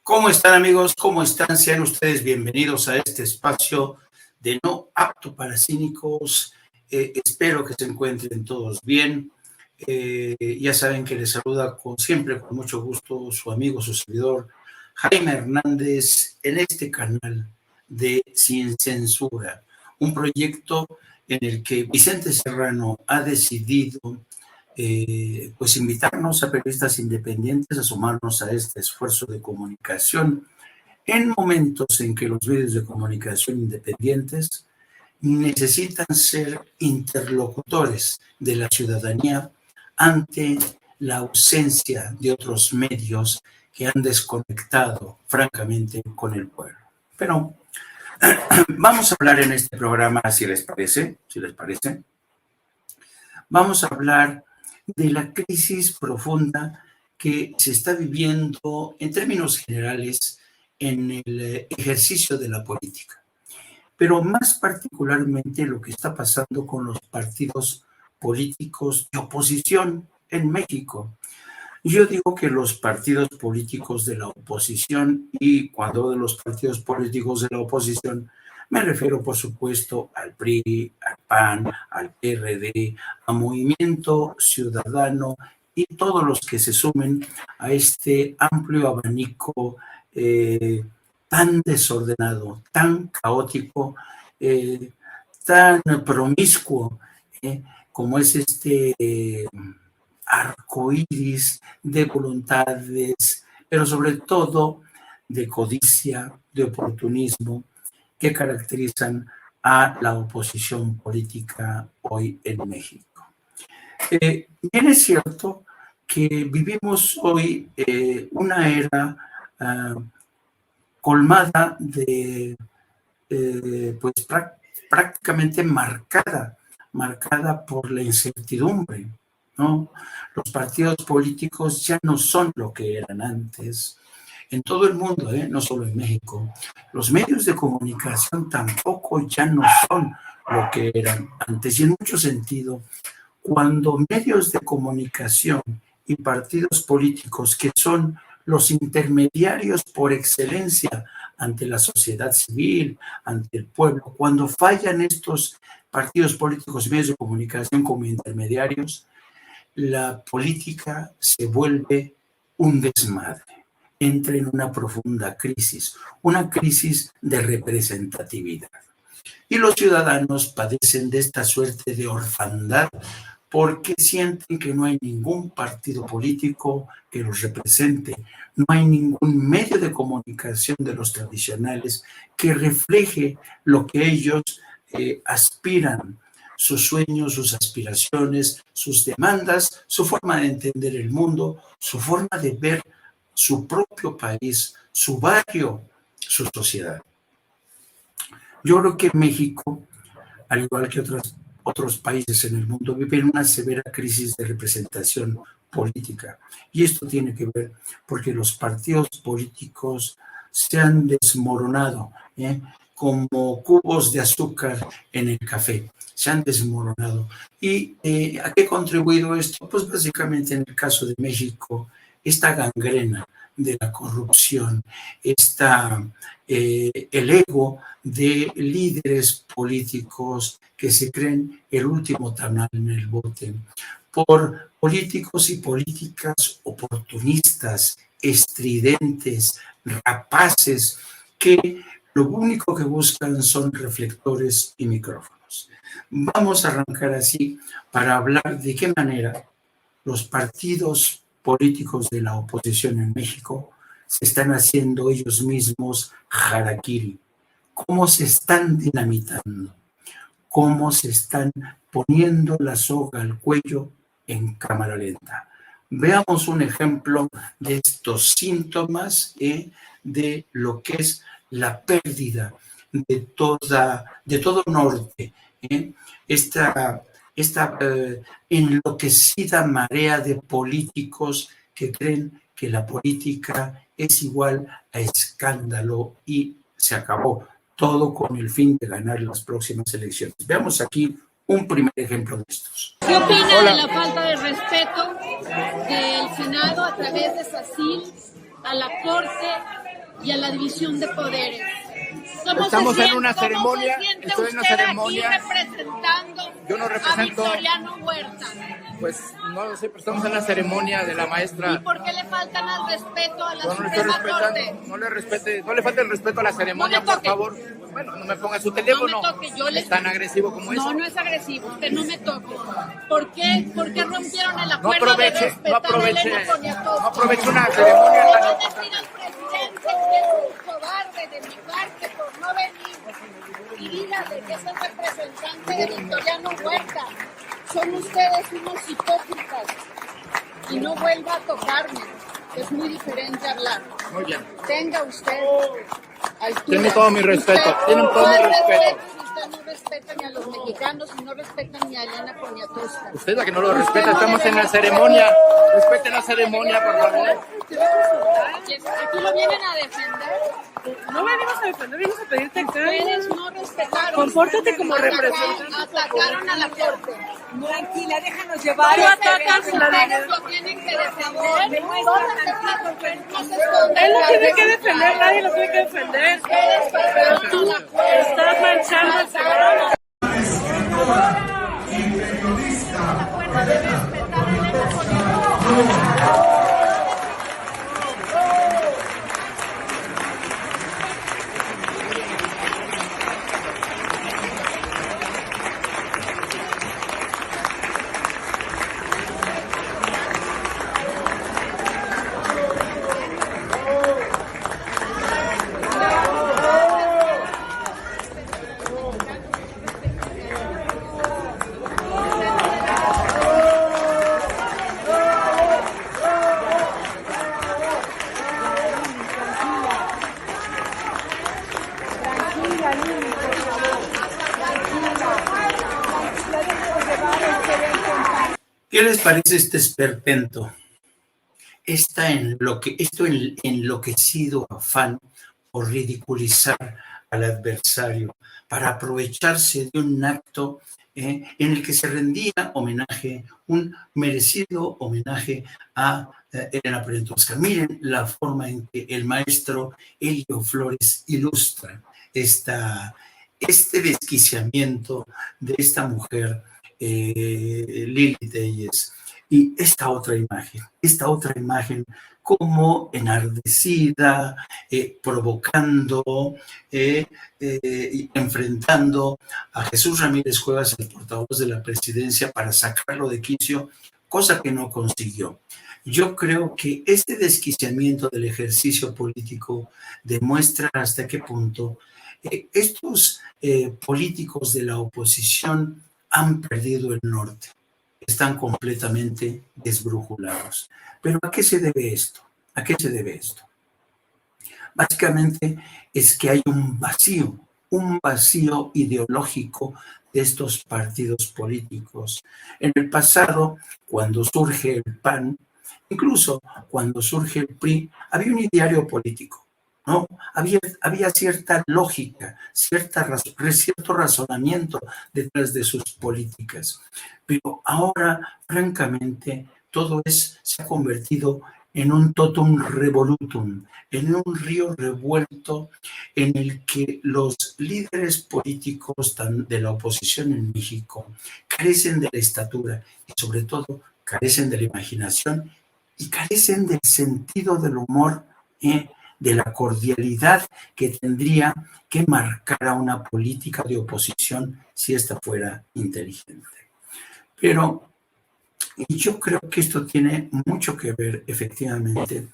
¿Cómo están, amigos? ¿Cómo están? Sean ustedes bienvenidos a este espacio de No Apto para Cínicos. Espero que se encuentren todos bien. Ya saben que les saluda siempre con mucho gusto su amigo, su servidor, Jaime Hernández, en este canal de Sin Censura, un proyecto en el que Vicente Serrano ha decidido pues invitarnos a periodistas independientes a sumarnos a este esfuerzo de comunicación en momentos en que los medios de comunicación independientes necesitan ser interlocutores de la ciudadanía ante la ausencia de otros medios que han desconectado francamente con el pueblo. Pero vamos a hablar en este programa, si les parece, vamos a hablar de la crisis profunda que se está viviendo en términos generales en el ejercicio de la política, pero más particularmente lo que está pasando con los partidos políticos de oposición en México. Yo digo que los partidos políticos de la oposición, y cuando hablo de los partidos políticos de la oposición, me refiero, por supuesto, al PRI, al PAN, al PRD, a Movimiento Ciudadano y todos los que se sumen a este amplio abanico tan desordenado, tan caótico, tan promiscuo, como es este arcoíris de voluntades, pero sobre todo de codicia, de oportunismo, que caracterizan a la oposición política hoy en México. Bien es cierto que vivimos hoy una era colmada de, pues prácticamente marcada por la incertidumbre, ¿no? Los partidos políticos ya no son lo que eran antes. En todo el mundo, no solo en México. Los medios de comunicación tampoco ya no son lo que eran antes. Y en mucho sentido, cuando medios de comunicación y partidos políticos, que son los intermediarios por excelencia ante la sociedad civil, ante el pueblo, cuando fallan estos partidos políticos y medios de comunicación como intermediarios, la política se vuelve un desmadre, entra en una profunda crisis, una crisis de representatividad. Y los ciudadanos padecen de esta suerte de orfandad porque sienten que no hay ningún partido político que los represente, no hay ningún medio de comunicación de los tradicionales que refleje lo que ellos aspiran, sus sueños, sus aspiraciones, sus demandas, su forma de entender el mundo, su forma de ver su propio país, su barrio, su sociedad. Yo creo que México, al igual que otros países en el mundo, viven una severa crisis de representación política. Y esto tiene que ver porque los partidos políticos se han desmoronado, como cubos de azúcar en el café. Se han desmoronado. ¿Y a qué ha contribuido esto? Pues básicamente en el caso de México, esta gangrena de la corrupción, el ego de líderes políticos que se creen el último tamal en el bote, por políticos y políticas oportunistas, estridentes, rapaces, que lo único que buscan son reflectores y micrófonos. Vamos a arrancar así para hablar de qué manera los partidos políticos de la oposición en México se están haciendo ellos mismos harakiri, cómo se están dinamitando, cómo se están poniendo la soga al cuello en cámara lenta. Veamos un ejemplo de estos síntomas de lo que es la pérdida de todo norte, esta enloquecida marea de políticos que creen que la política es igual a escándalo y se acabó, todo con el fin de ganar las próximas elecciones. Veamos aquí un primer ejemplo de estos. ¿Qué opina de la falta de respeto del Senado a través de SACIL a la Corte y a la división de poderes. Estamos en una ceremonia, estoy en una ceremonia. Aquí representando yo no represento a Victoriano Huerta. Pues no lo sé, pero estamos en la ceremonia de la maestra. ¿Y por qué le faltan al respeto a la no Suprema Corte? No le falte el respeto a la ceremonia, por favor. Bueno, no me ponga su teléfono. No me toque, ¿Es tan agresivo como eso? No, no es agresivo, usted no me toque. ¿Por qué rompieron el acuerdo de respetar a Elena Poniatowska? No aproveche una ceremonia. Le va a decir al presidente que es un cobarde de mi parte por no venir. Y dígale que es el representante de Victoriano Huerta. Son ustedes unos hipócritas. Y no vuelva a tocarme. Es muy diferente hablar. Muy bien. Tenga usted altura. Tiene todo mi respeto. Tienen todo mi respeto. Usted no respeta ni a los mexicanos y no respeta ni a Elena Poniatowska. Usted es la que no lo respeta. Estamos en la ceremonia. Respete la ceremonia, por favor. Aquí lo vienen a defender. No venimos a defender, venimos a pedirte acá. Ustedes no respetaron. Compórtate como representante. Atacaron a la corte. Tranquila, déjanos llevar. Tú atacas, ustedes lo tienen que defender. Él lo tiene que defender, nadie lo tiene que defender. Pero tú estás manchando el programa. ¿Qué les parece este esperpento? Esto enloquecido afán por ridiculizar al adversario, para aprovecharse de un acto en el que se rendía homenaje, un merecido homenaje a Elena Poniatowska. Miren la forma en que el maestro Elio Flores ilustra este desquiciamiento de esta mujer, Lili Telles, y esta otra imagen como enardecida, provocando, y enfrentando a Jesús Ramírez Cuevas, el portavoz de la presidencia, para sacarlo de quicio, cosa que no consiguió. Yo creo que este desquiciamiento del ejercicio político demuestra hasta qué punto estos políticos de la oposición han perdido el norte, están completamente desbrújulados. ¿Pero a qué se debe esto? ¿A qué se debe esto? Básicamente es que hay un vacío ideológico de estos partidos políticos. En el pasado, cuando surge el PAN, incluso cuando surge el PRI, había un ideario político, ¿no? Había cierta lógica, cierto razonamiento detrás de sus políticas. Pero ahora, francamente, todo se ha convertido en un totum revolutum, en un río revuelto en el que los líderes políticos de la oposición en México carecen de la estatura y sobre todo carecen de la imaginación y carecen del sentido del humor, de la cordialidad que tendría que marcar a una política de oposición si ésta fuera inteligente. Pero yo creo que esto tiene mucho que ver, efectivamente,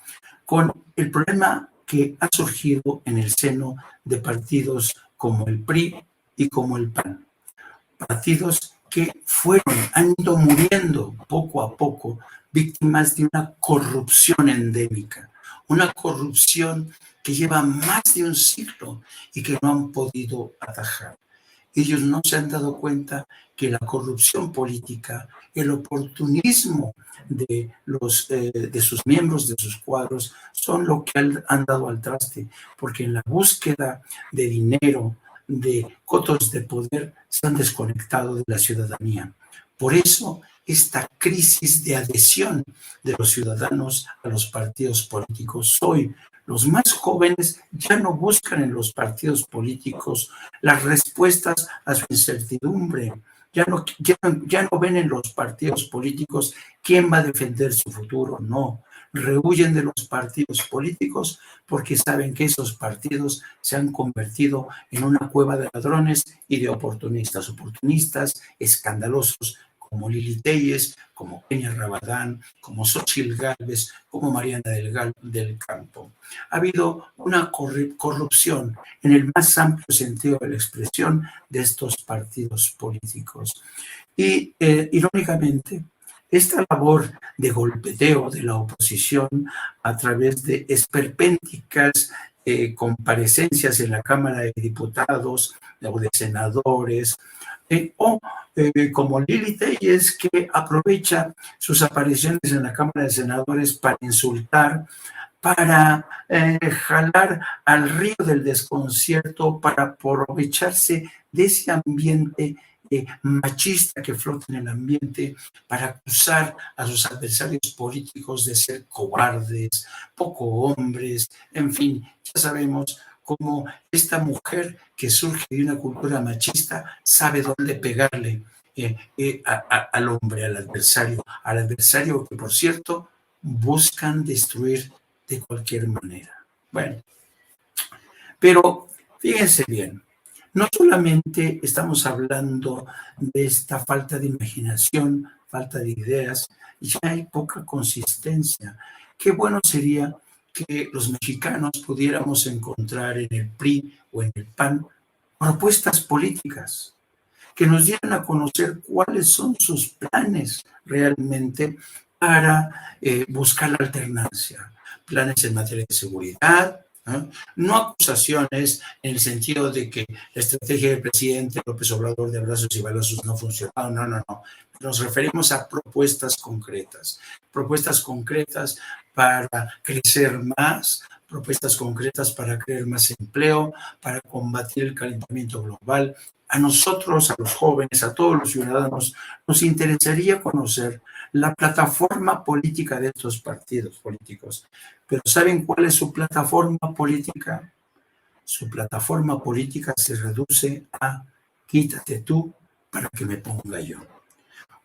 con el problema que ha surgido en el seno de partidos como el PRI y como el PAN. Partidos que han ido muriendo poco a poco, víctimas de una corrupción endémica, una corrupción que lleva más de un siglo y que no han podido atajar. Ellos no se han dado cuenta que la corrupción política, el oportunismo de sus miembros, de sus cuadros, son lo que han dado al traste, porque en la búsqueda de dinero, de cotos de poder, se han desconectado de la ciudadanía. Por eso, esta crisis de adhesión de los ciudadanos a los partidos políticos hoy Los más jóvenes ya no buscan en los partidos políticos las respuestas a su incertidumbre. Ya no ven en los partidos políticos quién va a defender su futuro. No, rehuyen de los partidos políticos porque saben que esos partidos se han convertido en una cueva de ladrones y de oportunistas escandalosos, como Lili Téllez, como Kenia Rabadán, como Xóchitl Gálvez, como Mariana del Campo. Ha habido una corrupción en el más amplio sentido de la expresión de estos partidos políticos. Y, irónicamente, esta labor de golpeteo de la oposición a través de esperpénticas comparecencias en la Cámara de Diputados o de senadores, como Lili Téllez, que aprovecha sus apariciones en la Cámara de Senadores para insultar, para jalar al río del desconcierto, para aprovecharse de ese ambiente machista que flota en el ambiente, para acusar a sus adversarios políticos de ser cobardes, poco hombres, en fin, ya sabemos cómo esta mujer que surge de una cultura machista sabe dónde pegarle al hombre, al adversario que, por cierto, buscan destruir de cualquier manera. Bueno, pero fíjense bien, no solamente estamos hablando de esta falta de imaginación, falta de ideas, ya hay poca consistencia. Qué bueno sería que los mexicanos pudiéramos encontrar en el PRI o en el PAN propuestas políticas que nos dieran a conocer cuáles son sus planes realmente para buscar la alternancia. Planes en materia de seguridad, no acusaciones en el sentido de que la estrategia del presidente López Obrador de abrazos y balazos no funcionó. No. Nos referimos a propuestas concretas para crecer más, propuestas concretas para crear más empleo, para combatir el calentamiento global. A nosotros, a los jóvenes, a todos los ciudadanos, nos interesaría conocer la plataforma política de estos partidos políticos. Pero ¿saben cuál es su plataforma política? Su plataforma política se reduce a quítate tú para que me ponga yo.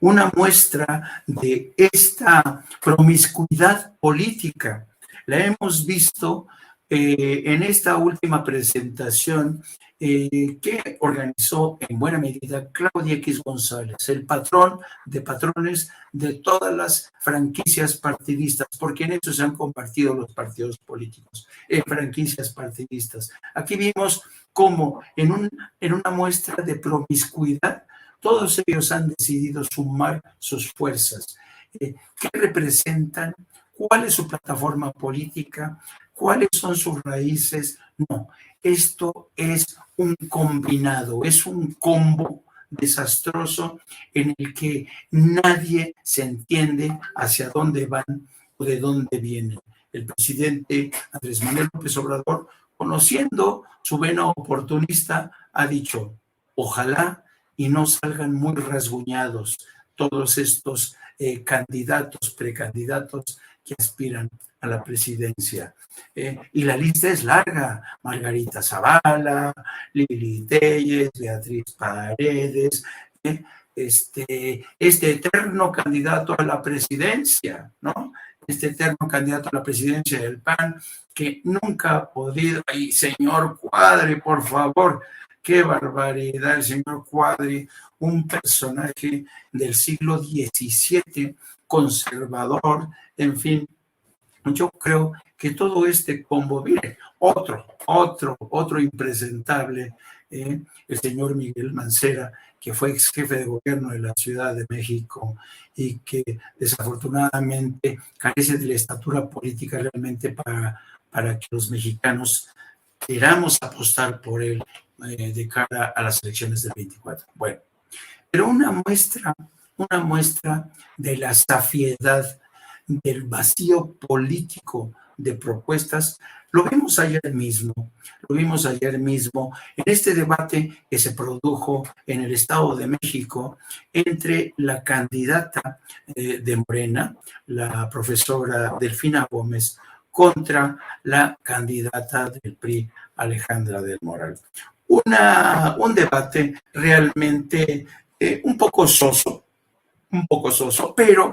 Una muestra de esta promiscuidad política la hemos visto en esta última presentación que organizó en buena medida Claudia X González, el patrón de patrones de todas las franquicias partidistas, porque en eso se han convertido los partidos políticos, en franquicias partidistas. Aquí vimos cómo en una muestra de promiscuidad todos ellos han decidido sumar sus fuerzas. ¿Qué representan? ¿Cuál es su plataforma política? ¿Cuáles son sus raíces? No, esto es un combinado, es un combo desastroso en el que nadie se entiende hacia dónde van o de dónde vienen. El presidente Andrés Manuel López Obrador, conociendo su vena oportunista, ha dicho, ojalá y no salgan muy rasguñados todos estos candidatos, precandidatos que aspiran a la presidencia. Y la lista es larga: Margarita Zavala, Lili Téllez, Beatriz Paredes, este eterno candidato a la presidencia, ¿no? Este eterno candidato a la presidencia del PAN, que nunca ha podido. ¡Ay, señor Cuadri, por favor! ¡Qué barbaridad! El señor Cuadri, un personaje del siglo XVII, conservador, en fin. Yo creo que todo este combo, mire, otro impresentable, el señor Miguel Mancera, que fue ex jefe de gobierno de la Ciudad de México y que desafortunadamente carece de la estatura política realmente para que los mexicanos queramos apostar por él de cara a las elecciones del 24. Bueno, pero una muestra de la safiedad, del vacío político de propuestas, lo vimos ayer mismo en este debate que se produjo en el Estado de México entre la candidata de Morena, la profesora Delfina Gómez, contra la candidata del PRI, Alejandra del Moral. Un debate realmente un poco soso, pero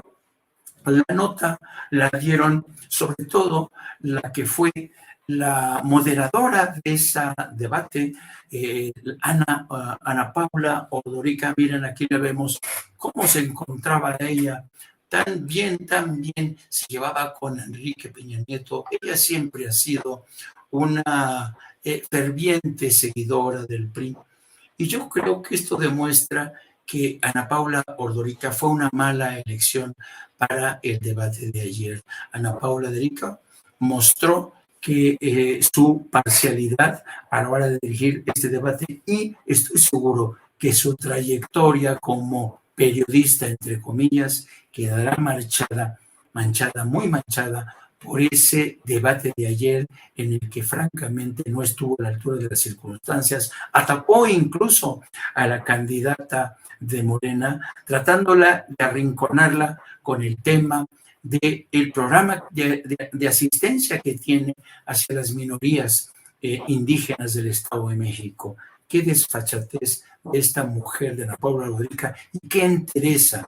la nota la dieron sobre todo la que fue la moderadora de ese debate, Ana Paula Ordorica. Miren, aquí le vemos cómo se encontraba ella, tan bien se llevaba con Enrique Peña Nieto. Ella siempre ha sido una ferviente seguidora del PRI. Y yo creo que esto demuestra que Ana Paula Ordorica fue una mala elección para el debate de ayer. Ana Paula Ordorica mostró que su parcialidad a la hora de dirigir este debate, y estoy seguro que su trayectoria como periodista, entre comillas, quedará muy manchada por ese debate de ayer en el que francamente no estuvo a la altura de las circunstancias. Atacó incluso a la candidata de Morena, tratándola de arrinconarla con el tema del programa de asistencia que tiene hacia las minorías indígenas del Estado de México. Qué desfachatez de esta mujer de Ana Paula Ordorica, y qué entereza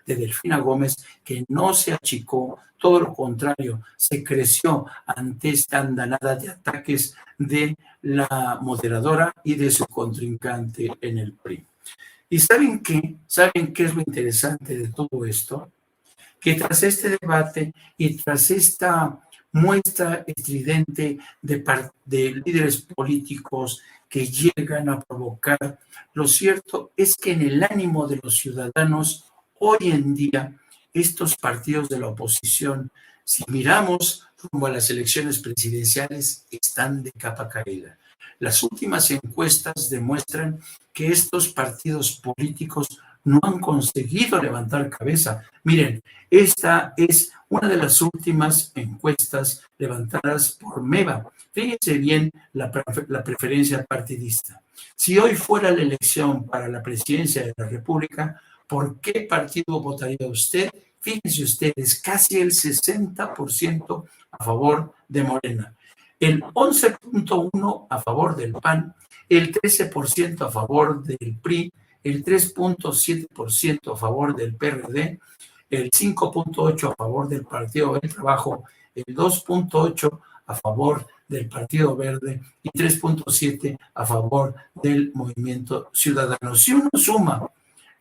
de Delfina Gómez, que no se achicó, todo lo contrario, se creció ante esta andanada de ataques de la moderadora y de su contrincante en el PRI. ¿Y saben qué? ¿Saben qué es lo interesante de todo esto? Que tras este debate y tras esta muestra estridente de líderes políticos que llegan a provocar, lo cierto es que en el ánimo de los ciudadanos, hoy en día, estos partidos de la oposición, si miramos rumbo a las elecciones presidenciales, están de capa caída. Las últimas encuestas demuestran que estos partidos políticos no han conseguido levantar cabeza. Miren, esta es una de las últimas encuestas levantadas por MEVA. Fíjense bien la preferencia partidista. Si hoy fuera la elección para la presidencia de la República, ¿por qué partido votaría usted? Fíjense ustedes, casi el 60% a favor de Morena, el 11.1% a favor del PAN, el 13% a favor del PRI, el 3.7% a favor del PRD, el 5.8% a favor del Partido del Trabajo, el 2.8% a favor del Partido Verde y 3.7% a favor del Movimiento Ciudadano. Si uno suma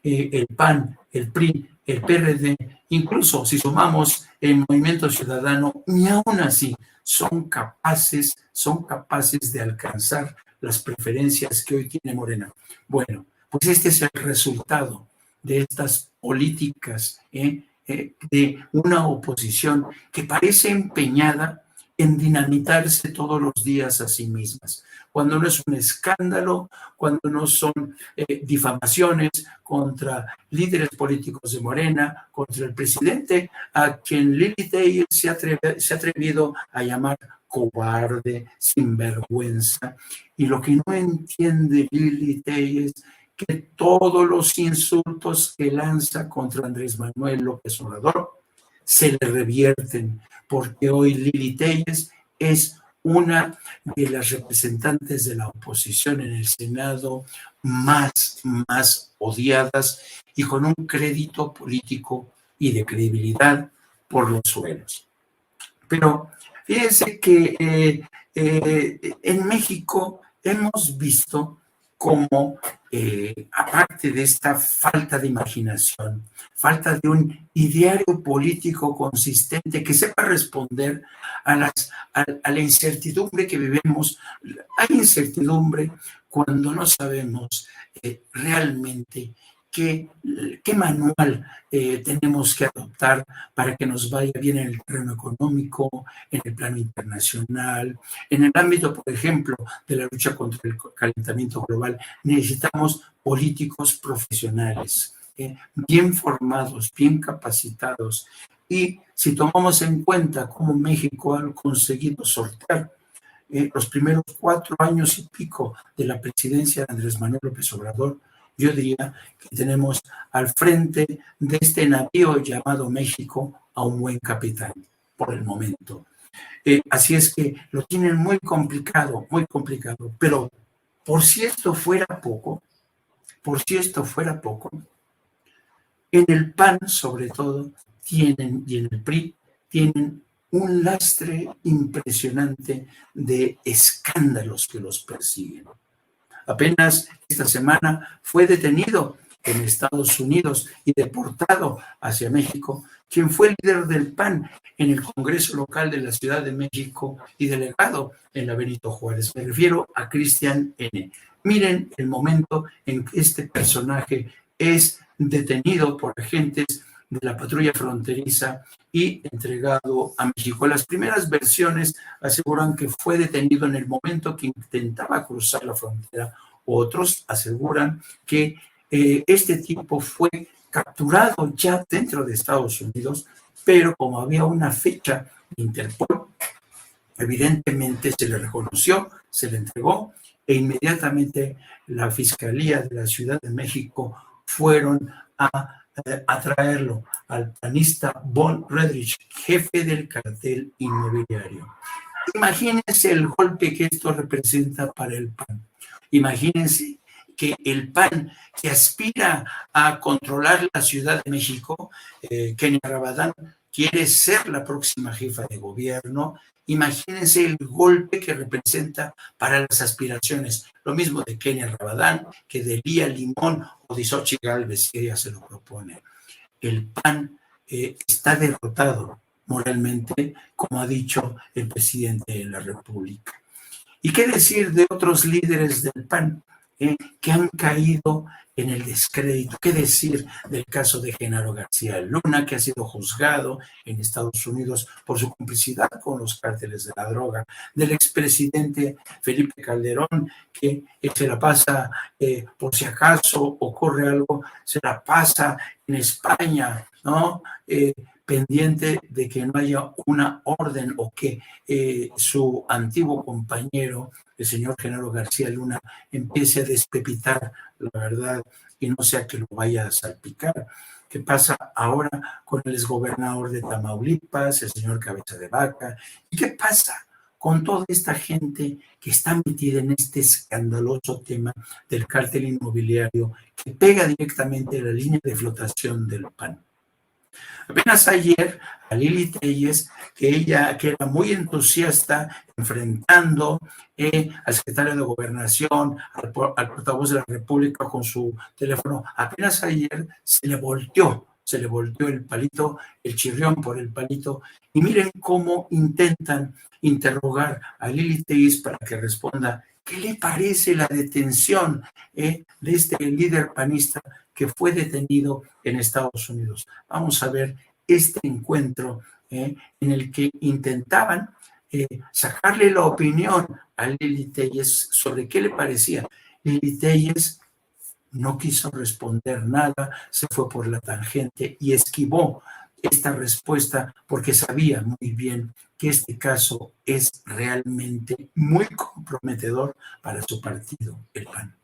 el PAN, el PRI, el PRD, incluso si sumamos el Movimiento Ciudadano, ni aún así son capaces de alcanzar las preferencias que hoy tiene Morena. Bueno, pues este es el resultado de estas políticas de una oposición que parece empeñada en dinamitarse todos los días a sí mismas, cuando no es un escándalo, cuando no son difamaciones contra líderes políticos de Morena, contra el presidente, a quien Lili Tellez se ha atrevido a llamar cobarde, sinvergüenza. Y lo que no entiende Lili Tellez, que todos los insultos que lanza contra Andrés Manuel López Obrador se le revierten, porque hoy Lili Tellez es una de las representantes de la oposición en el Senado más odiadas y con un crédito político y de credibilidad por los suelos. Pero fíjense que en México hemos visto cómo, aparte de esta falta de imaginación, falta de un ideario político consistente que sepa responder a la incertidumbre que vivimos. Hay incertidumbre cuando no sabemos realmente qué manual tenemos que adoptar para que nos vaya bien en el plano económico, en el plano internacional, en el ámbito, por ejemplo, de la lucha contra el calentamiento global. Necesitamos políticos profesionales, bien formados, bien capacitados. Y si tomamos en cuenta cómo México ha conseguido sortear los primeros 4 años y pico de la presidencia de Andrés Manuel López Obrador, yo diría que tenemos al frente de este navío llamado México a un buen capitán, por el momento. Así es que lo tienen muy complicado, pero por si esto fuera poco, en el PAN sobre todo tienen, y en el PRI, tienen un lastre impresionante de escándalos que los persiguen. Apenas esta semana fue detenido en Estados Unidos y deportado hacia México quien fue el líder del PAN en el Congreso local de la Ciudad de México y delegado en la Benito Juárez. Me refiero a Cristian N. Miren el momento en que este personaje es detenido por agentes de la patrulla fronteriza y entregado a México. Las primeras versiones aseguran que fue detenido en el momento que intentaba cruzar la frontera. Otros aseguran que este tipo fue capturado ya dentro de Estados Unidos, pero como había una fecha de Interpol, evidentemente se le reconoció, se le entregó e inmediatamente la Fiscalía de la Ciudad de México fueron a traerlo al panista Von Redrich, jefe del cartel inmobiliario. Imagínense el golpe que esto representa para el PAN. Imagínense que el PAN, que aspira a controlar la Ciudad de México, Kenia Rabadán quiere ser la próxima jefa de gobierno. Imagínense el golpe que representa para las aspiraciones. Lo mismo de Kenia Rabadán, que de Lía Limón o de Xochitl Gálvez, si ella se lo propone. El PAN está derrotado moralmente, como ha dicho el presidente de la República. ¿Y qué decir de otros líderes del PAN que han caído en el descrédito? ¿Qué decir del caso de Genaro García Luna, que ha sido juzgado en Estados Unidos por su complicidad con los cárteles de la droga? Del expresidente Felipe Calderón, que se la pasa, por si acaso ocurre algo, se la pasa en España, ¿no? Pendiente de que no haya una orden o que su antiguo compañero, el señor Genaro García Luna, empiece a despepitar la verdad y no sea que lo vaya a salpicar. ¿Qué pasa ahora con el exgobernador de Tamaulipas, el señor Cabeza de Vaca? ¿Y qué pasa con toda esta gente que está metida en este escandaloso tema del cártel inmobiliario que pega directamente a la línea de flotación del PAN? Apenas ayer a Lili Telles, que era muy entusiasta enfrentando al secretario de Gobernación, al portavoz de la República con su teléfono, apenas ayer se le volteó el palito, el chirrión por el palito, y miren cómo intentan interrogar a Lili Telles para que responda qué le parece la detención de este líder panista que fue detenido en Estados Unidos. Vamos a ver este encuentro en el que intentaban sacarle la opinión a Lili Telles sobre qué le parecía. Lili Telles no quiso responder nada, se fue por la tangente y esquivó esta respuesta porque sabía muy bien que este caso es realmente muy comprometedor para su partido, el PAN.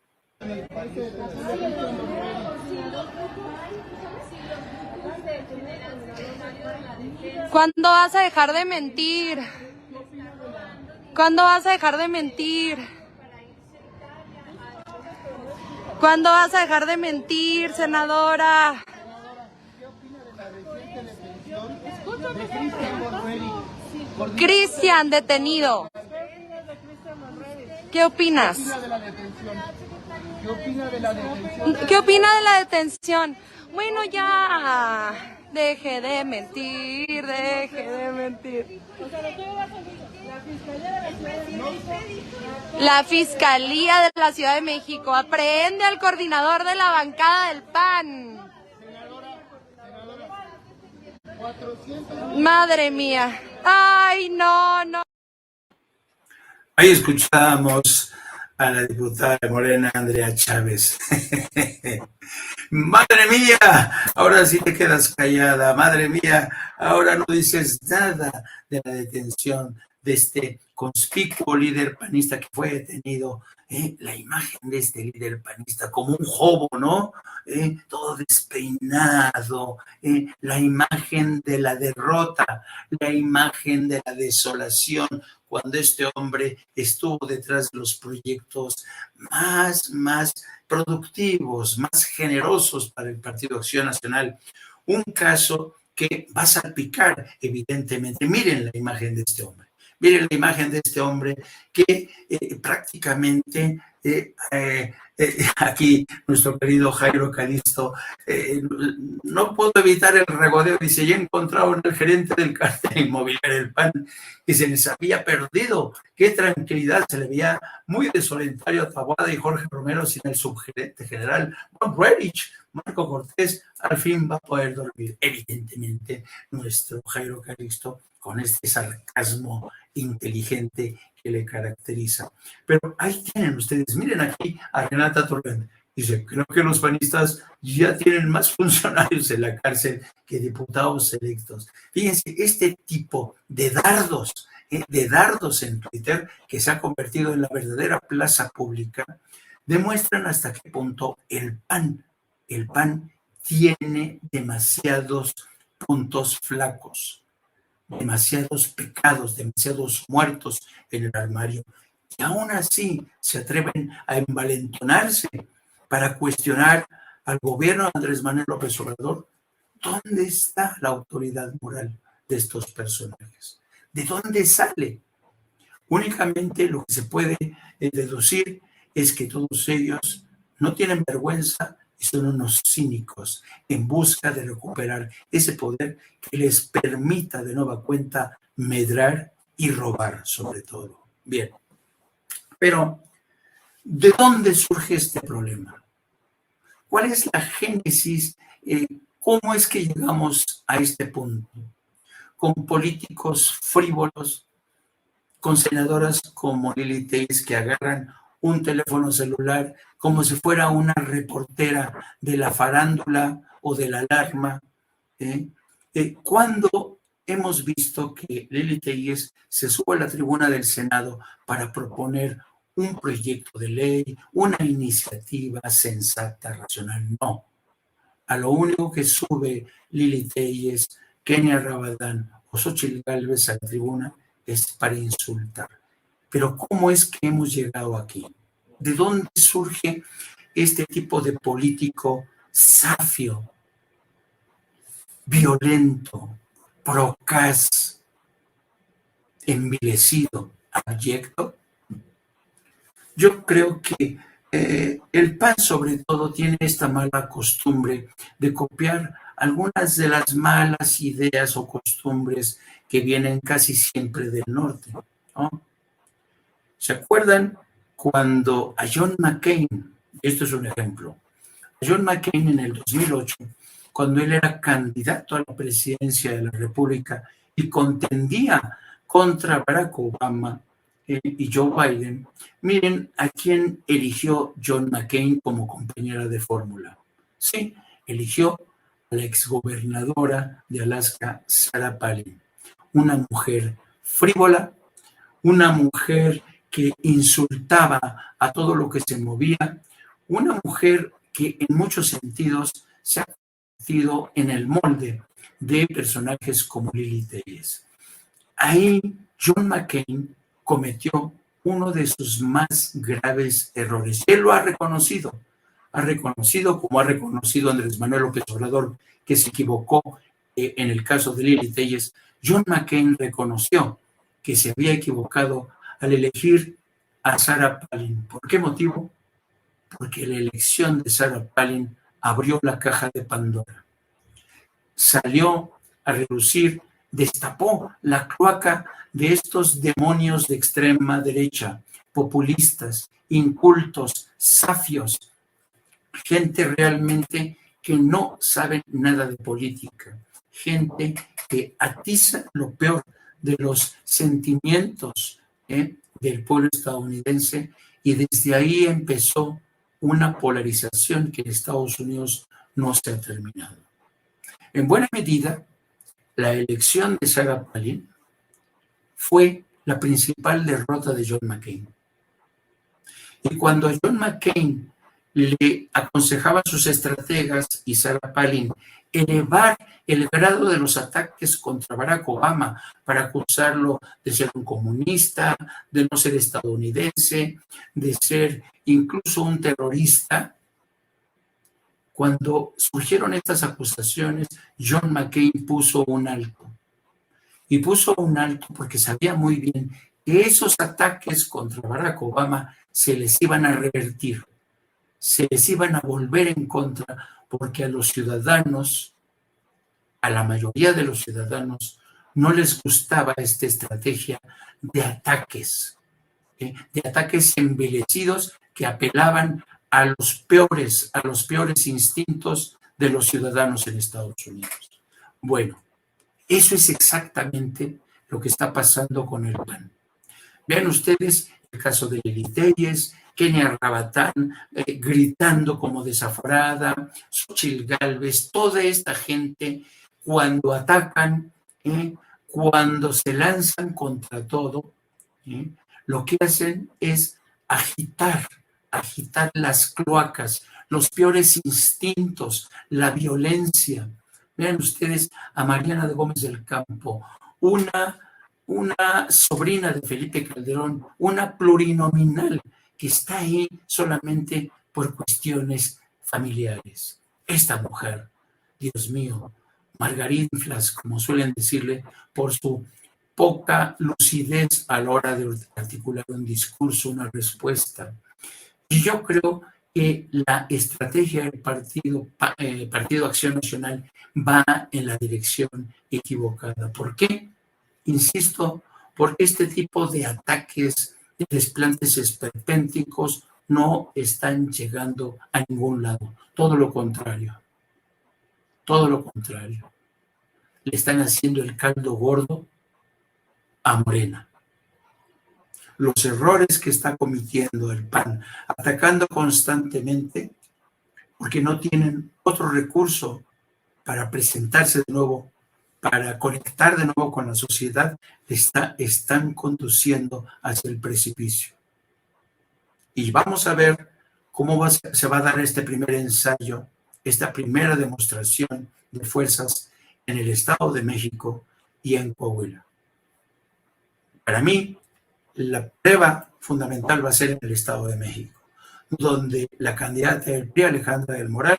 ¿Cuándo vas a dejar de mentir? ¿Cuándo vas a dejar de mentir? ¿Cuándo vas a dejar de mentir, senadora? Cristian, detenido. ¿Qué opinas? ¿Qué opina de la detención? Bueno, ya. Deje de mentir, deje de mentir. La Fiscalía de la Ciudad de México aprehende al coordinador de la bancada del PAN. Madre mía. Ay, no. Ahí escuchamos a la diputada de Morena, Andrea Chávez. Madre mía, ahora sí te quedas callada. Madre mía, ahora no dices nada de la detención de este conspicuo líder panista que fue detenido, la imagen de este líder panista como un jobo, ¿no? Todo despeinado, la imagen de la derrota, la imagen de la desolación, cuando este hombre estuvo detrás de los proyectos más productivos, más generosos para el Partido Acción Nacional. Un caso que va a salpicar, evidentemente. Miren la imagen de este hombre. Miren la imagen de este hombre que prácticamente aquí nuestro querido Jairo Calisto no puedo evitar el regodeo. Dice, ya encontraron al gerente del cártel inmobiliario del PAN que se les había perdido. Qué tranquilidad, se le veía muy desolitario a Taboada y Jorge Romero sin el subgerente general Bob Redich. Marco Cortés al fin va a poder dormir. Evidentemente, nuestro Jairo Calisto, con este sarcasmo inteligente que le caracteriza. Pero ahí tienen ustedes, miren aquí a Renata Torrent. Dice, creo que los panistas ya tienen más funcionarios en la cárcel que diputados electos. Fíjense, este tipo de dardos en Twitter, que se ha convertido en la verdadera plaza pública, demuestran hasta qué punto el PAN tiene demasiados puntos flacos, demasiados pecados, demasiados muertos en el armario, y aún así se atreven a envalentonarse para cuestionar al gobierno de Andrés Manuel López Obrador. ¿Dónde está la autoridad moral de estos personajes? ¿De dónde sale? Únicamente lo que se puede deducir es que todos ellos no tienen vergüenza y son unos cínicos en busca de recuperar ese poder que les permita de nueva cuenta medrar y robar sobre todo. Bien, pero ¿de dónde surge este problema? ¿Cuál es la génesis? ¿Cómo es que llegamos a este punto? Con políticos frívolos, con senadoras como Lili Tellez que agarran un teléfono celular como si fuera una reportera de la farándula o de la alarma. ¿Cuándo hemos visto que Lili Tellez se sube a la tribuna del Senado para proponer un proyecto de ley, una iniciativa sensata, racional? No. A lo único que sube Lili Tellez, Kenia Rabadán o Xóchitl Gálvez a la tribuna es para insultar. Pero ¿cómo es que hemos llegado aquí? ¿De dónde surge este tipo de político safio, violento, procaz, envilecido, abyecto? Yo creo que el PAN sobre todo tiene esta mala costumbre de copiar algunas de las malas ideas o costumbres que vienen casi siempre del norte, ¿no? ¿Se acuerdan cuando a John McCain, esto es un ejemplo, a John McCain en el 2008, cuando él era candidato a la presidencia de la República y contendía contra Barack Obama y Joe Biden, miren a quién eligió John McCain como compañera de fórmula? Sí, eligió a la exgobernadora de Alaska, Sarah Palin, una mujer frívola, una mujer que insultaba a todo lo que se movía, una mujer que en muchos sentidos se ha convertido en el molde de personajes como Lili Tellez. Ahí John McCain cometió uno de sus más graves errores. Él lo ha reconocido como ha reconocido Andrés Manuel López Obrador que se equivocó en el caso de Lili Tellez. John McCain reconoció que se había equivocado al elegir a Sarah Palin. ¿Por qué motivo? Porque la elección de Sarah Palin abrió la caja de Pandora. Salió a relucir, destapó la cloaca de estos demonios de extrema derecha, populistas, incultos, safios, gente realmente que no sabe nada de política, gente que atiza lo peor de los sentimientos del pueblo estadounidense, y desde ahí empezó una polarización que en Estados Unidos no se ha terminado. En buena medida, la elección de Sarah Palin fue la principal derrota de John McCain. Y cuando a John McCain le aconsejaban sus estrategas y Sarah Palin elevar el grado de los ataques contra Barack Obama para acusarlo de ser un comunista, de no ser estadounidense, de ser incluso un terrorista, cuando surgieron estas acusaciones, John McCain puso un alto. Y puso un alto porque sabía muy bien que esos ataques contra Barack Obama se les iban a revertir, se les iban a volver en contra, porque a los ciudadanos, a la mayoría de los ciudadanos, no les gustaba esta estrategia de ataques envilecidos que apelaban a los peores instintos de los ciudadanos en Estados Unidos. Bueno, eso es exactamente lo que está pasando con el PAN. Vean ustedes el caso de Lili Telles, Kenia Rabatán gritando como desaforada, Xochitl Gálvez, toda esta gente cuando atacan, cuando se lanzan contra todo, lo que hacen es agitar las cloacas, los peores instintos, la violencia. Vean ustedes a Mariana de Gómez del Campo, una sobrina de Felipe Calderón, una plurinominal que está ahí solamente por cuestiones familiares. Esta mujer, Dios mío, margarinflas, como suelen decirle, por su poca lucidez a la hora de articular un discurso, una respuesta. Y yo creo que la estrategia del Partido Acción Nacional va en la dirección equivocada. ¿Por qué? Insisto, porque este tipo de ataques, de desplantes esperpénticos no están llegando a ningún lado. Todo lo contrario. Todo lo contrario. Le están haciendo el caldo gordo a Morena. Los errores que está cometiendo el PAN, atacando constantemente, porque no tienen otro recurso para presentarse de nuevo, para conectar de nuevo con la sociedad, están conduciendo hacia el precipicio. Y vamos a ver cómo se va a dar este primer ensayo, esta primera demostración de fuerzas en el Estado de México y en Coahuila. Para mí, la prueba fundamental va a ser en el Estado de México, donde la candidata del PRI, Alejandra del Moral,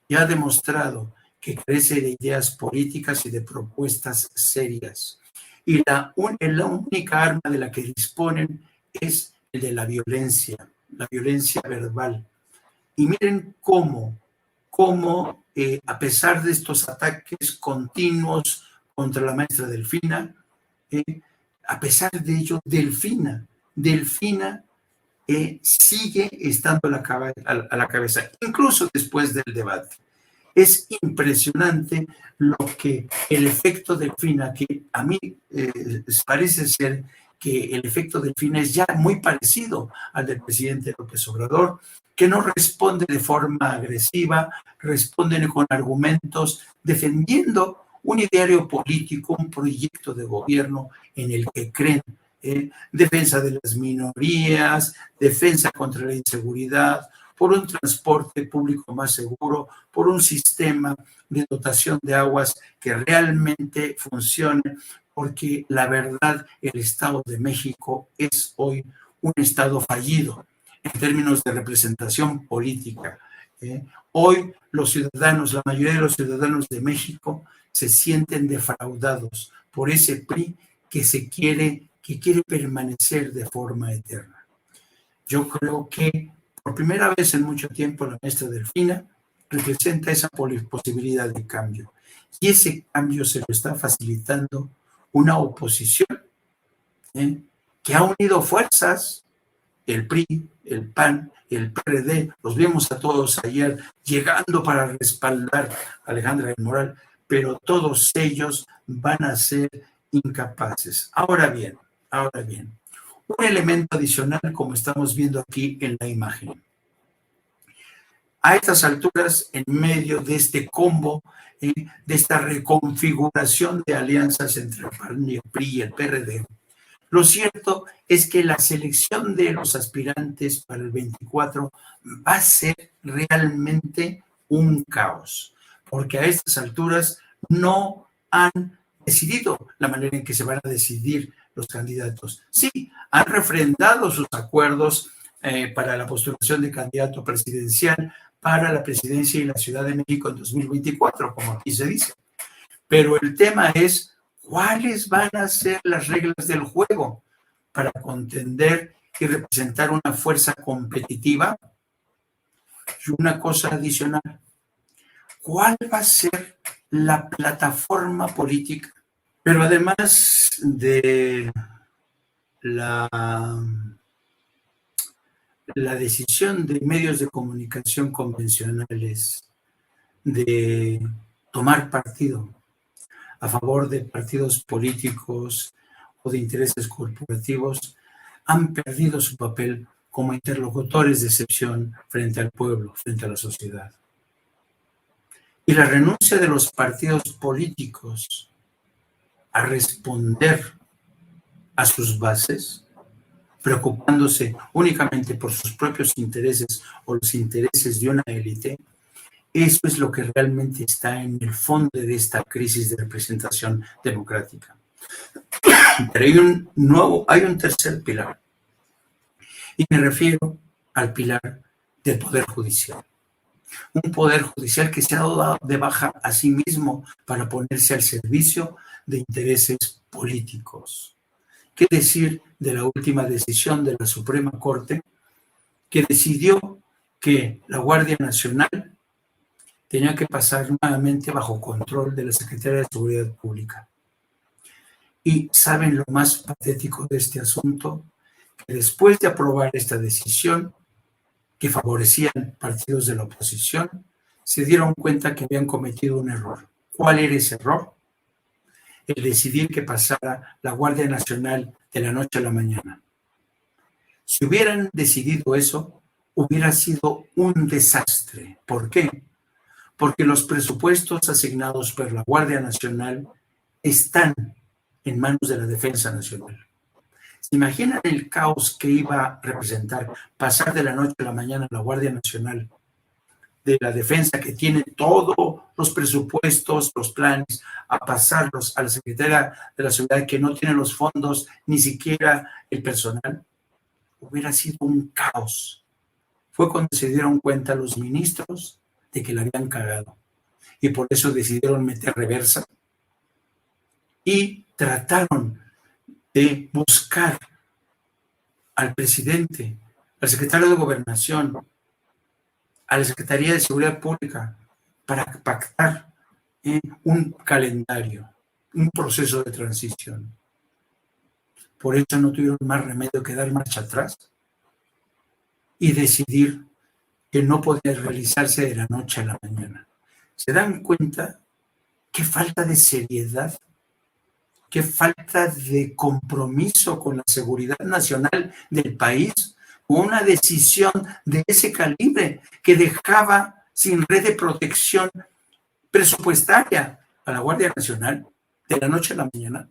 ya ha demostrado que carece de ideas políticas y de propuestas serias. Y la única arma de la que disponen es el de la violencia verbal. Y miren cómo a pesar de estos ataques continuos contra la maestra Delfina, a pesar de ello, Delfina sigue estando a la cabeza, incluso después del debate. Es impresionante el efecto Delfina, que a mí parece ser que el efecto Delfina es ya muy parecido al del presidente López Obrador, que no responde de forma agresiva, responden con argumentos, defendiendo un ideario político, un proyecto de gobierno en el que creen, defensa de las minorías, defensa contra la inseguridad, por un transporte público más seguro, por un sistema de dotación de aguas que realmente funcione, porque la verdad, el Estado de México es hoy un Estado fallido en términos de representación política. Hoy los ciudadanos, la mayoría de los ciudadanos de México se sienten defraudados por ese PRI que quiere permanecer de forma eterna. Yo creo que por primera vez en mucho tiempo la maestra Delfina representa esa posibilidad de cambio. Y ese cambio se lo está facilitando una oposición que ha unido fuerzas, el PRI, el PAN, el PRD, los vimos a todos ayer llegando para respaldar a Alejandra del Moral, pero todos ellos van a ser incapaces. Ahora bien, un elemento adicional, como estamos viendo aquí en la imagen. A estas alturas, en medio de este combo, de esta reconfiguración de alianzas entre el PAN y el PRI y el PRD, Lo cierto es que la selección de los aspirantes para el 24 va a ser realmente un caos, porque a estas alturas no han decidido la manera en que se van a decidir los candidatos. Sí, han refrendado sus acuerdos para la postulación de candidato presidencial para la presidencia y la Ciudad de México en 2024, como aquí se dice. Pero el tema es cuáles van a ser las reglas del juego para contender y representar una fuerza competitiva. Y una cosa adicional, ¿cuál va a ser la plataforma política? Pero además de la decisión de medios de comunicación convencionales de tomar partido a favor de partidos políticos o de intereses corporativos, han perdido su papel como interlocutores de excepción frente al pueblo, frente a la sociedad. Y la renuncia de los partidos políticos a responder a sus bases, preocupándose únicamente por sus propios intereses o los intereses de una élite, eso es lo que realmente está en el fondo de esta crisis de representación democrática. Pero hay un tercer pilar, y me refiero al pilar del Poder Judicial. Un Poder Judicial que se ha dado de baja a sí mismo para ponerse al servicio de intereses políticos. ¿Qué decir de la última decisión de la Suprema Corte, que decidió que la Guardia Nacional tenía que pasar nuevamente bajo control de la Secretaría de Seguridad Pública? Y ¿saben lo más patético de este asunto? Que después de aprobar esta decisión, que favorecían partidos de la oposición, se dieron cuenta que habían cometido un error. ¿Cuál era ese error? El decidir que pasara la Guardia Nacional de la noche a la mañana. Si hubieran decidido eso, hubiera sido un desastre. ¿Por qué? Porque los presupuestos asignados por la Guardia Nacional están en manos de la Defensa Nacional. ¿Se imaginan el caos que iba a representar pasar de la noche a la mañana la Guardia Nacional de la Defensa, que tiene todos los presupuestos, los planes, a pasarlos a la Secretaría de la Seguridad, que no tiene los fondos, ni siquiera el personal? Hubiera sido un caos. Fue cuando se dieron cuenta los ministros de que la habían cagado, y por eso decidieron meter reversa y trataron de buscar al presidente, al secretario de Gobernación, a la Secretaría de Seguridad Pública, para pactar un calendario, un proceso de transición. Por eso no tuvieron más remedio que dar marcha atrás y decidir que no podía realizarse de la noche a la mañana. ¿Se dan cuenta qué falta de seriedad, qué falta de compromiso con la seguridad nacional del país? Una decisión de ese calibre que dejaba sin red de protección presupuestaria a la Guardia Nacional de la noche a la mañana.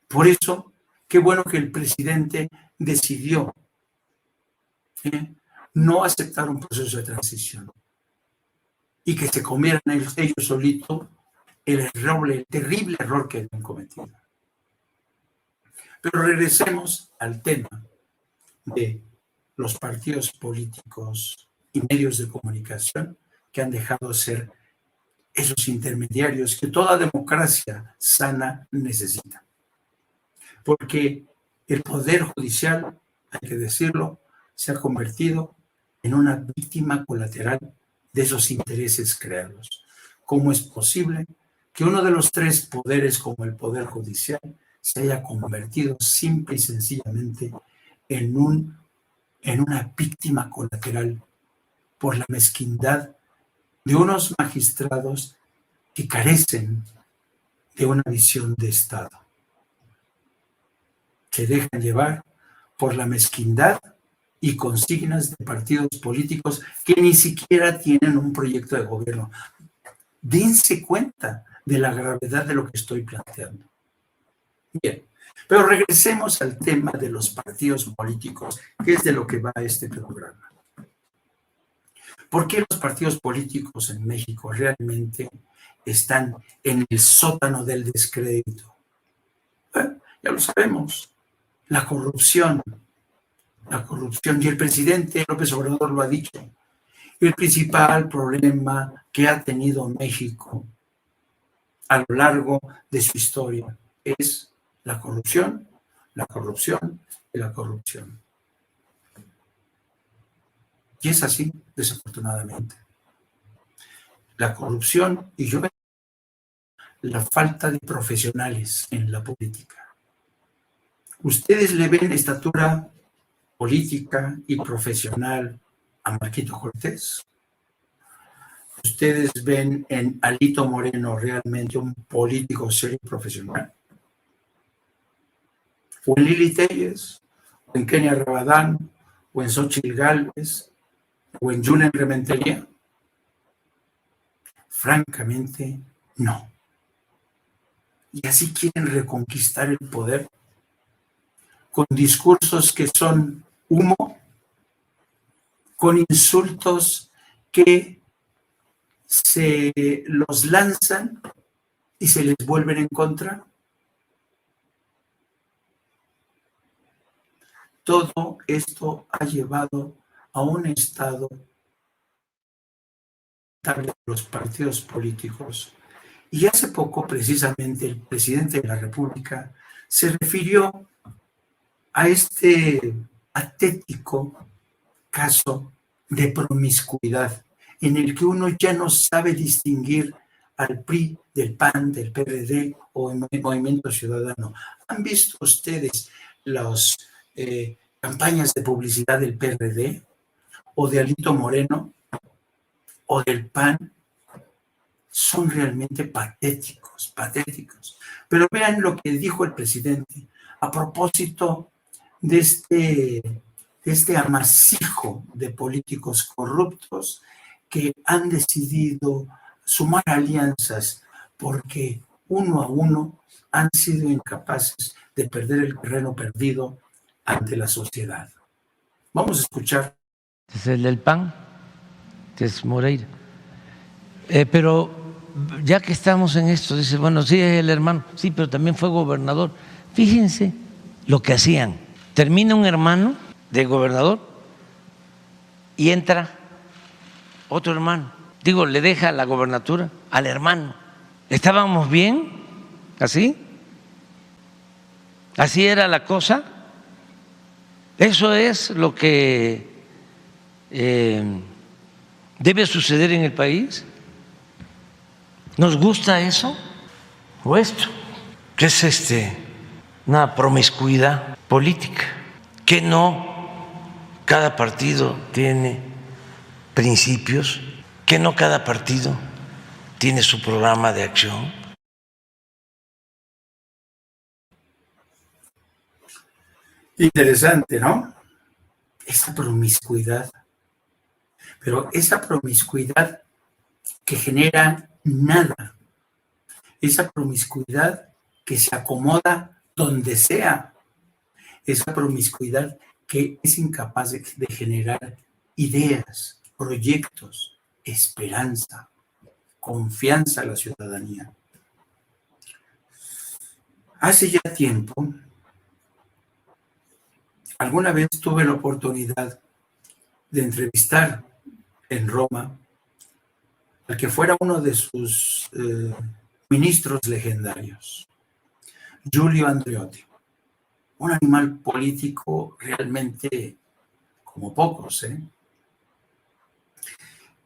Por eso, qué bueno que el presidente decidió no aceptar un proceso de transición y que se comieran ellos solitos el terrible error que habían cometido. Pero regresemos al tema de los partidos políticos y medios de comunicación que han dejado de ser esos intermediarios que toda democracia sana necesita. Porque el Poder Judicial, hay que decirlo, se ha convertido en una víctima colateral de esos intereses creados. ¿Cómo es posible que uno de los tres poderes, como el Poder Judicial, se haya convertido simple y sencillamente en una víctima colateral por la mezquindad de unos magistrados que carecen de una visión de Estado? Se dejan llevar por la mezquindad y consignas de partidos políticos que ni siquiera tienen un proyecto de gobierno. Dense cuenta de la gravedad de lo que estoy planteando. Bien, pero regresemos al tema de los partidos políticos, que es de lo que va este programa. ¿Por qué los partidos políticos en México realmente están en el sótano del descrédito? Ya lo sabemos, la corrupción, y el presidente López Obrador lo ha dicho. El principal problema que ha tenido México a lo largo de su historia es la corrupción, la corrupción y la corrupción. Y es así, desafortunadamente. La corrupción y la falta de profesionales en la política. ¿Ustedes le ven estatura política y profesional a Marquito Cortés? ¿Ustedes ven en Alito Moreno realmente un político serio y profesional? ¿O en Lili Téllez? ¿O en Kenia Rabadán? ¿O en Xóchitl Gálvez? ¿O en Julen Rementería? Francamente, no. Y así quieren reconquistar el poder con discursos que son humo, con insultos que se los lanzan y se les vuelven en contra. Todo esto ha llevado a un estado de los partidos políticos. Y hace poco, precisamente, el presidente de la República se refirió a este patético caso de promiscuidad, en el que uno ya no sabe distinguir al PRI del PAN, del PRD o el Movimiento Ciudadano. ¿Han visto ustedes las campañas de publicidad del PRD o de Alito Moreno o del PAN? Son realmente patéticos. Pero vean lo que dijo el presidente a propósito de este amasijo de políticos corruptos que han decidido sumar alianzas porque uno a uno han sido incapaces de perder el terreno perdido ante la sociedad. Vamos a escuchar. Es el del PAN, que es Moreira. Pero ya que estamos en esto, dice, bueno, sí es el hermano, sí, pero también fue gobernador. Fíjense lo que hacían. Termina un hermano de gobernador y entra otro hermano. Digo, le deja la gobernatura al hermano. ¿Estábamos bien? ¿Así? ¿Así era la cosa? Eso es lo que debe suceder en el país. ¿Nos gusta eso? ¿O esto? ¿Qué es una promiscuidad política? Que no cada partido tiene principios, que no cada partido tiene su programa de acción. Interesante, ¿no? Esa promiscuidad. Pero esa promiscuidad que genera nada. Esa promiscuidad que se acomoda donde sea. Esa promiscuidad que es incapaz de generar ideas, proyectos, esperanza, confianza a la ciudadanía. Hace ya tiempo, alguna vez tuve la oportunidad de entrevistar en Roma al que fuera uno de sus ministros legendarios, Giulio Andreotti, un animal político realmente como pocos, ¿eh?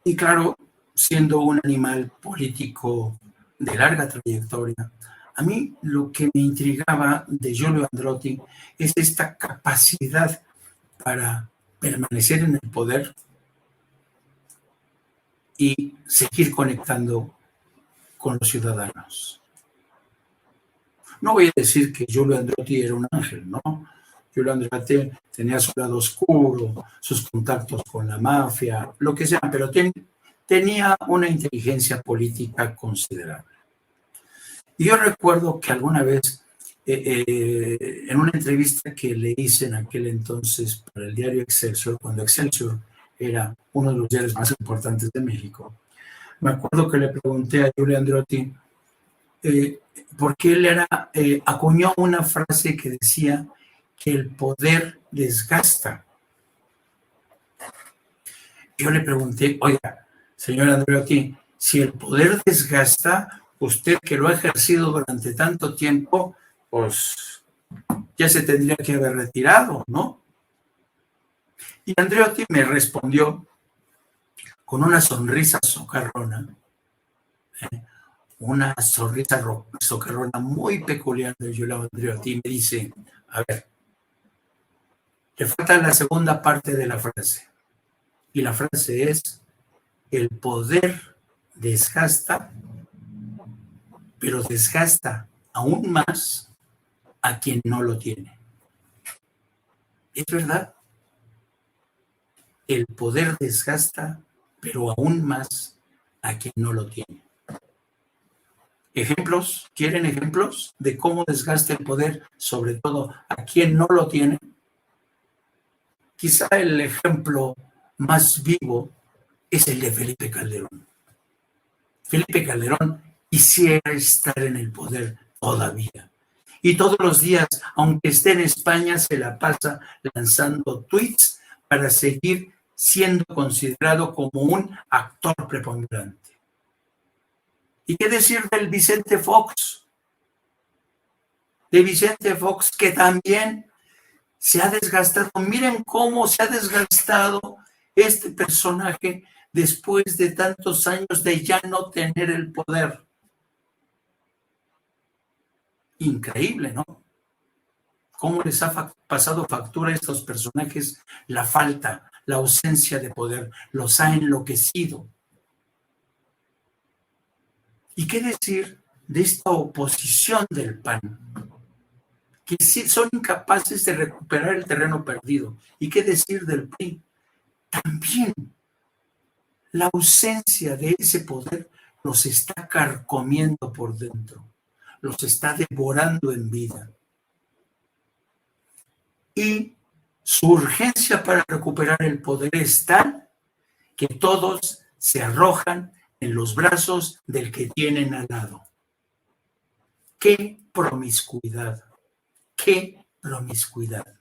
Y claro, siendo un animal político de larga trayectoria, a mí lo que me intrigaba de Giulio Andreotti es esta capacidad para permanecer en el poder y seguir conectando con los ciudadanos. No voy a decir que Giulio Andreotti era un ángel, ¿no? Giulio Andreotti tenía su lado oscuro, sus contactos con la mafia, lo que sea, pero tenía una inteligencia política considerable. Y yo recuerdo que alguna vez En una entrevista que le hice en aquel entonces para el diario Excelsior, cuando Excelsior era uno de los diarios más importantes de México, me acuerdo que le pregunté a Giulio Andreotti por qué él acuñó una frase que decía que el poder desgasta. Yo le pregunté, oiga, señor Andreotti, si el poder desgasta, usted que lo ha ejercido durante tanto tiempo, pues ya se tendría que haber retirado, ¿no? Y Andreotti me respondió con una sonrisa socarrona, una sonrisa socarrona muy peculiar de Giulio Andreotti, y me dice, a ver, le falta la segunda parte de la frase, y la frase es, el poder desgasta, pero desgasta aún más a quien no lo tiene. Es verdad. El poder desgasta, pero aún más a quien no lo tiene. ¿Ejemplos? ¿Quieren ejemplos de cómo desgasta el poder, sobre todo a quien no lo tiene? Quizá el ejemplo más vivo es el de Felipe Calderón. Felipe Calderón quisiera estar en el poder todavía. Y todos los días, aunque esté en España, se la pasa lanzando tweets para seguir siendo considerado como un actor preponderante. ¿Y qué decir del Vicente Fox? De Vicente Fox, que también se ha desgastado. Miren cómo se ha desgastado este personaje después de tantos años de ya no tener el poder. Increíble, ¿no? Cómo les ha pasado factura a estos personajes la falta, la ausencia de poder, los ha enloquecido. ¿Y qué decir de esta oposición del PAN? Que sí son incapaces de recuperar el terreno perdido. ¿Y qué decir del PRI? También la ausencia de ese poder los está carcomiendo por dentro, los está devorando en vida. Y su urgencia para recuperar el poder es tal que todos se arrojan en los brazos del que tienen al lado. ¡Qué promiscuidad! ¡Qué promiscuidad!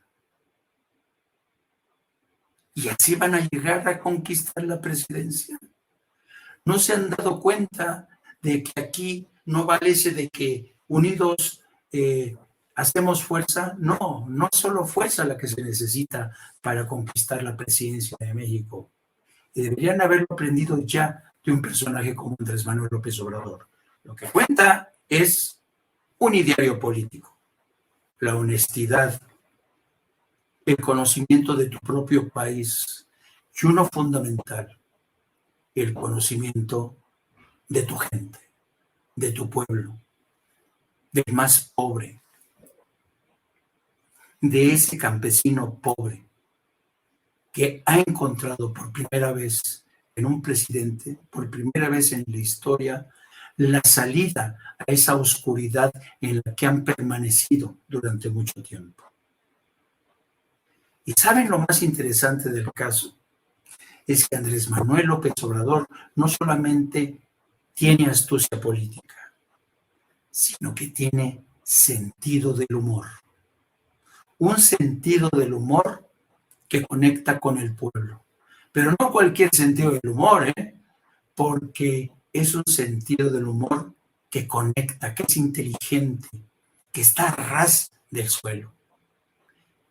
Y así van a llegar a conquistar la presidencia. ¿No se han dado cuenta de que aquí no vale ese de que unidos hacemos fuerza? No, no es solo fuerza la que se necesita para conquistar la presidencia de México. Y deberían haberlo aprendido ya de un personaje como Andrés Manuel López Obrador. Lo que cuenta es un ideario político, la honestidad, el conocimiento de tu propio país y uno fundamental, el conocimiento de tu gente, de tu pueblo, del más pobre, de ese campesino pobre que ha encontrado por primera vez en un presidente, por primera vez en la historia, la salida a esa oscuridad en la que han permanecido durante mucho tiempo. ¿Y saben lo más interesante del caso? Es que Andrés Manuel López Obrador no solamente tiene astucia política, sino que tiene sentido del humor. Un sentido del humor que conecta con el pueblo. Pero no cualquier sentido del humor, porque es un sentido del humor que conecta, que es inteligente, que está a ras del suelo.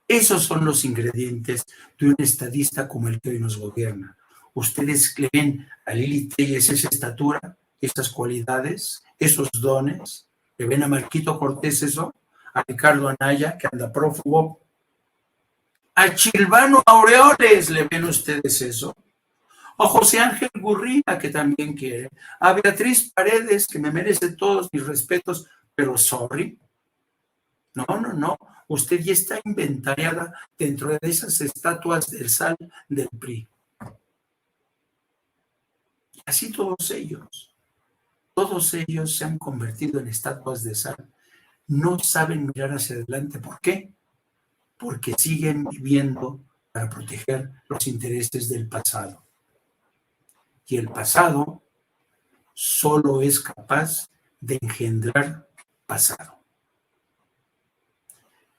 Esos son los ingredientes de un estadista como el que hoy nos gobierna. Ustedes le ven a Lili Telles esa estatura, esas cualidades, esos dones. Le ven a Marquito Cortés eso, a Ricardo Anaya, que anda prófugo, a Silvano Aureoles, ¿le ven ustedes eso? A José Ángel Gurría, que también quiere, a Beatriz Paredes, que me merece todos mis respetos, pero sorry. No. Usted ya está inventariada dentro de esas estatuas del sal del PRI. Y así todos ellos se han convertido en estatuas de sal. no saben mirar hacia adelante. ¿Por qué? Porque siguen viviendo para proteger los intereses del pasado. Y el pasado solo es capaz de engendrar pasado.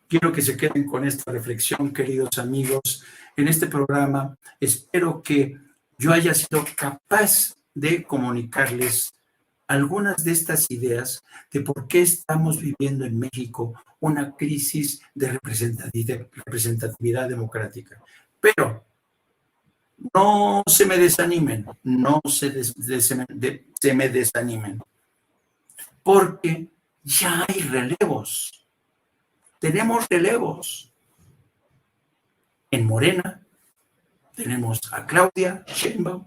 Quiero que se queden con esta reflexión, queridos amigos, en este programa. Espero que yo haya sido capaz de comunicarles algunas de estas ideas de por qué estamos viviendo en México una crisis de representatividad democrática. Pero no se me desanimen, no se me desanimen, porque ya hay relevos. Tenemos relevos. En Morena tenemos a Claudia Sheinbaum,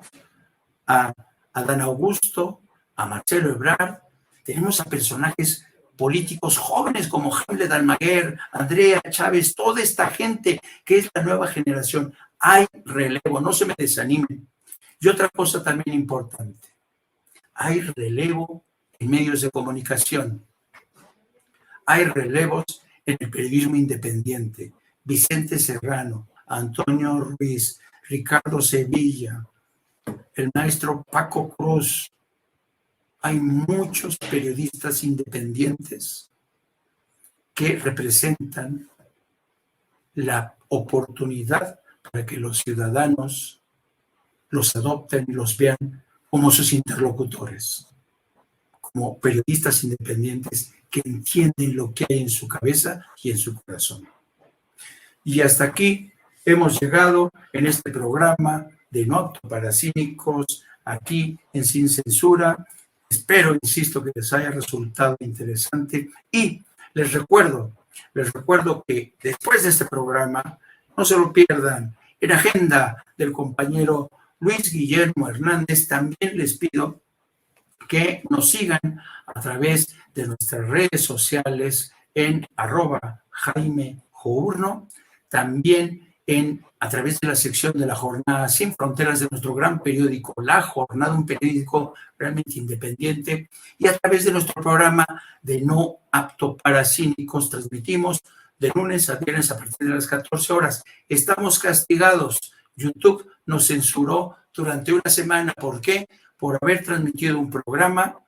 a Adán Augusto, a Marcelo Ebrard. Tenemos a personajes políticos jóvenes como Hamlet Almaguer, Andrea Chávez, toda esta gente que es la nueva generación. Hay relevo, no se me desanimen. Y otra cosa también importante, hay relevo en medios de comunicación. Hay relevos en el periodismo independiente. Vicente Serrano, Antonio Ruiz, Ricardo Sevilla, el maestro Paco Cruz. Hay muchos periodistas independientes que representan la oportunidad para que los ciudadanos los adopten y los vean como sus interlocutores, como periodistas independientes que entienden lo que hay en su cabeza y en su corazón. Y hasta aquí hemos llegado en este programa de No Apto para Cínicos, aquí en Sin Censura. Espero, insisto, que les haya resultado interesante y les recuerdo que después de este programa, no se lo pierdan, en agenda del compañero Luis Guillermo Hernández, también les pido que nos sigan a través de nuestras redes sociales en @JaimeJourno, también a través de la sección de la Jornada Sin Fronteras de nuestro gran periódico La Jornada, un periódico realmente independiente, y a través de nuestro programa de No Apto para Cínicos. Transmitimos de lunes a viernes a partir de las 14 horas. Estamos castigados. YouTube nos censuró durante una semana. ¿Por qué? Por haber transmitido un programa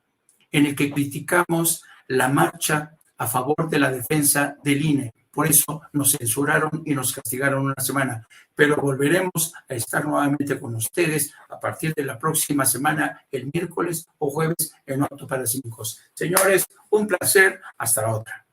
en el que criticamos la marcha a favor de la defensa del INE. Por eso nos censuraron y nos castigaron una semana. Pero volveremos a estar nuevamente con ustedes a partir de la próxima semana, el miércoles o jueves, en No Apto para Cínicos. Señores, un placer. Hasta la otra.